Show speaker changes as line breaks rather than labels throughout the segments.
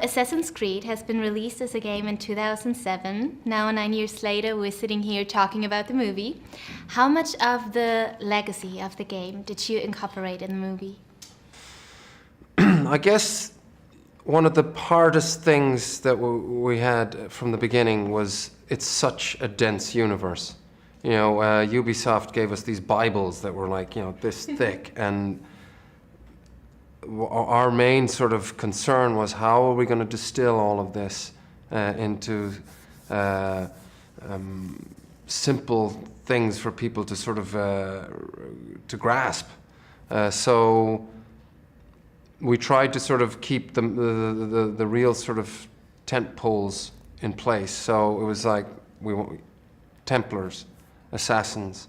Assassin's Creed has been released as a game in 2007. Now, 9 years later, we're sitting here talking about the movie. How much of the legacy of the game did you incorporate in the movie?
I guess one of the hardest things that we had from the beginning was it's such a dense universe. You know, Ubisoft gave us these Bibles that were like, you know, this thick, and our main sort of concern was how are we going to distill all of this into simple things for people to sort of to grasp. So we tried to sort of keep the real sort of tent poles in place. So it was like Templars, assassins,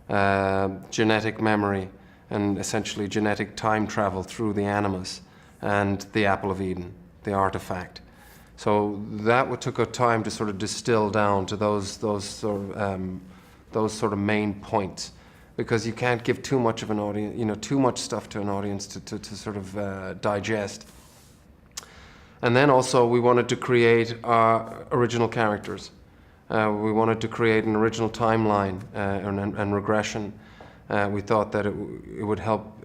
genetic memory, and essentially genetic time travel through the animus, and the Apple of Eden, the artifact. So that took a time to sort of distill down to those sort of main points, because you can't give too much of an audience, you know, too much stuff to an audience to sort of digest. And then also we wanted to create original characters. We wanted to create an original timeline and regression. We thought that it would help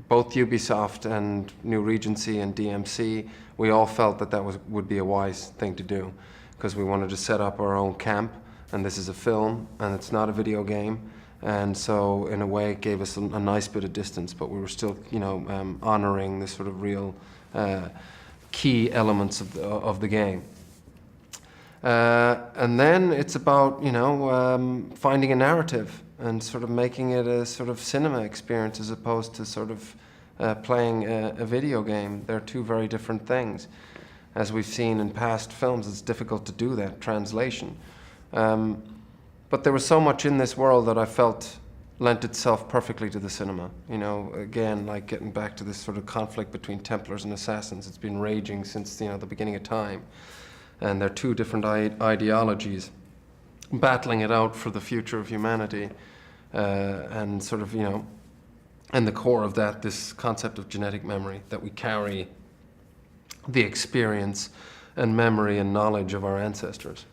both Ubisoft and New Regency and DMC. We all felt that would be a wise thing to do, because we wanted to set up our own camp, and this is a film and it's not a video game, and so in a way it gave us a nice bit of distance, but we were still, you know, honoring the sort of real key elements of the game. And then it's about, you know, finding a narrative and sort of making it a sort of cinema experience as opposed to sort of playing a video game. They're two very different things. As we've seen in past films, it's difficult to do that translation. But there was so much in this world that I felt lent itself perfectly to the cinema. You know, again, like getting back to this sort of conflict between Templars and Assassins. It's been raging since, you know, the beginning of time. And they're two different ideologies battling it out for the future of humanity, and sort of, you know, and the core of that, this concept of genetic memory, that we carry the experience and memory and knowledge of our ancestors.